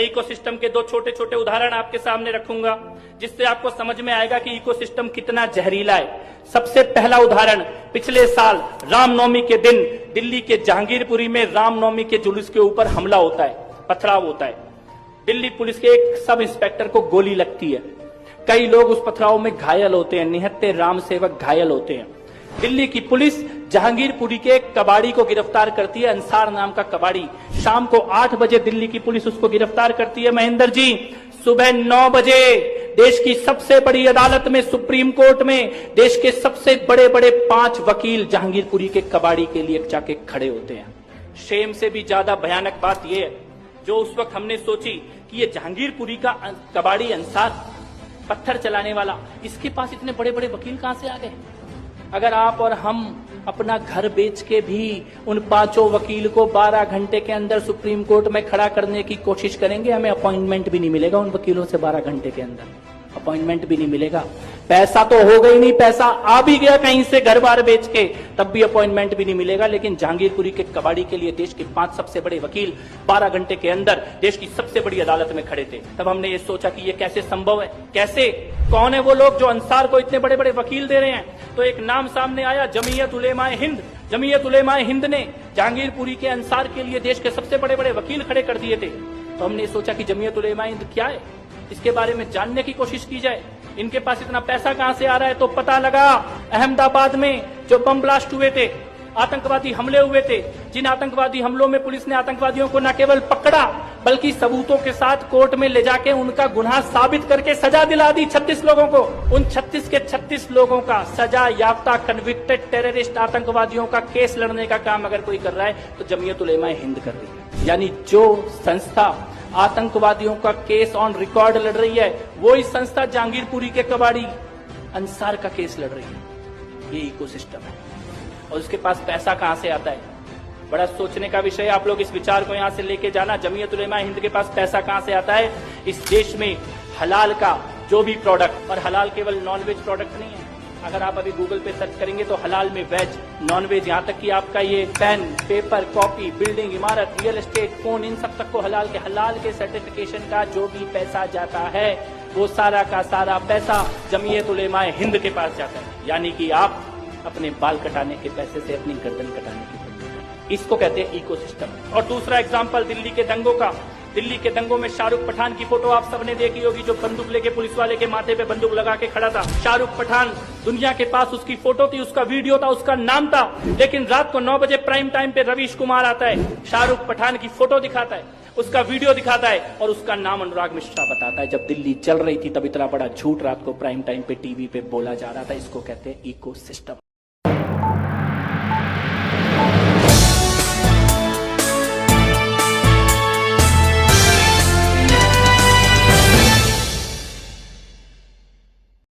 Ecosystem के दो छोटे छोटे उदाहरण आपके सामने रखूंगा, जिससे आपको समझ में आएगा कि इकोसिस्टम कितना जहरीला है। सबसे पहला उदाहरण, पिछले साल रामनवमी के दिन दिल्ली के जहांगीरपुरी में रामनवमी के जुलूस के ऊपर हमला होता है, पथराव होता है। दिल्ली पुलिस के एक सब इंस्पेक्टर को गोली लगती है, कई लोग उस पथराव में घायल होते हैं, निहत्थे राम सेवक घायल होते हैं। दिल्ली की पुलिस जहांगीरपुरी के एक कबाड़ी को गिरफ्तार करती है, अंसार नाम का कबाड़ी। शाम को 8 बजे दिल्ली की पुलिस उसको गिरफ्तार करती है। महेंद्र जी, सुबह 9 बजे देश की सबसे बड़ी अदालत में, सुप्रीम कोर्ट में, देश के सबसे बड़े बड़े 5 वकील जहांगीरपुरी के कबाड़ी के लिए जाके खड़े होते हैं। शेम से भी ज्यादा भयानक बात यह है, जो उस वक्त हमने सोची कि ये जहांगीरपुरी का कबाड़ी अंसार, पत्थर चलाने वाला, इसके पास इतने बड़े बड़े वकील कहां से आ गए। अगर आप और हम अपना घर बेच के भी उन 5 वकील को 12 घंटे के अंदर सुप्रीम कोर्ट में खड़ा करने की कोशिश करेंगे, हमें अपॉइंटमेंट भी नहीं मिलेगा उन वकीलों से। 12 घंटे के अंदर अपॉइंटमेंट भी नहीं मिलेगा। पैसा तो हो गई नहीं, पैसा आ भी गया कहीं से घर बार बेच के, तब भी अपॉइंटमेंट भी नहीं मिलेगा। लेकिन जहांगीरपुरी के कबाड़ी के लिए देश के 5 सबसे बड़े वकील 12 घंटे के अंदर देश की सबसे बड़ी अदालत में खड़े थे। तब हमने ये सोचा कि ये कैसे संभव है, कैसे, कौन है वो लोग जो अंसार को इतने बड़े बड़े वकील दे रहे हैं। तो एक नाम सामने आया, जमीयत उलेमाए हिंद। जमीयत उलेमाए हिंद ने जहांगीरपुरी के अंसार के लिए देश के सबसे बड़े बड़े वकील खड़े कर दिए थे। तो हमने सोचा कि जमीयत उलेमाए हिंद क्या है, इसके बारे में जानने की कोशिश की जाए। इनके पास इतना पैसा कहां से आ रहा है। तो पता लगा, अहमदाबाद में जो बम ब्लास्ट हुए थे, आतंकवादी हमले हुए थे, जिन आतंकवादी हमलों में पुलिस ने आतंकवादियों को न केवल पकड़ा बल्कि सबूतों के साथ कोर्ट में ले जाके उनका गुनाह साबित करके सजा दिला दी 36 लोगों को। उन 36 के 36 लोगों का सजा याफ्ता कन्विक्टेड टेररिस्ट आतंकवादियों का केस लड़ने का काम अगर कोई कर रहा है तो जमीयत उलेमाए हिंद कर रही है। यानी जो संस्था आतंकवादियों का केस ऑन रिकॉर्ड लड़ रही है, वो इस संस्था जहांगीरपुरी के कबाड़ी अंसार का केस लड़ रही है। ये इकोसिस्टम है। और उसके पास पैसा कहां से आता है, बड़ा सोचने का विषय। आप लोग इस विचार को यहां से लेके जाना, जमीयत उलेमाए हिंद के पास पैसा कहां से आता है। इस देश में हलाल का जो भी प्रोडक्ट, और हलाल केवल नॉनवेज प्रोडक्ट नहीं है। अगर आप अभी गूगल पे सर्च करेंगे तो हलाल में वेज, नॉनवेज, यहाँ तक कि आपका ये पेन, पेपर, कॉपी, बिल्डिंग, इमारत, रियल एस्टेट, फोन, इन सब तक को हलाल के सर्टिफिकेशन का जो भी पैसा जाता है, वो सारा का सारा पैसा जमीयत उलेमाए हिंद के पास जाता है। यानी कि आप अपने बाल कटाने के पैसे से अपनी गर्दन कटाने के पैसे, इसको कहते हैं इकोसिस्टम। और दूसरा एग्जाम्पल दिल्ली के दंगों का। दिल्ली के दंगों में शाहरुख पठान की फोटो आप सबने देखी होगी, जो बंदूक लेके पुलिस वाले के माथे पे बंदूक लगा के खड़ा था। शाहरुख पठान, दुनिया के पास उसकी फोटो थी, उसका वीडियो था, उसका नाम था। लेकिन रात को 9 बजे प्राइम टाइम पे रवीश कुमार आता है, शाहरुख पठान की फोटो दिखाता है, उसका वीडियो दिखाता है और उसका नाम अनुराग मिश्रा बताता है। जब दिल्ली चल रही थी तब इतना बड़ा झूठ रात को प्राइम टाइम पे टीवी पे बोला जा रहा था। इसको कहते हैं इकोसिस्टम।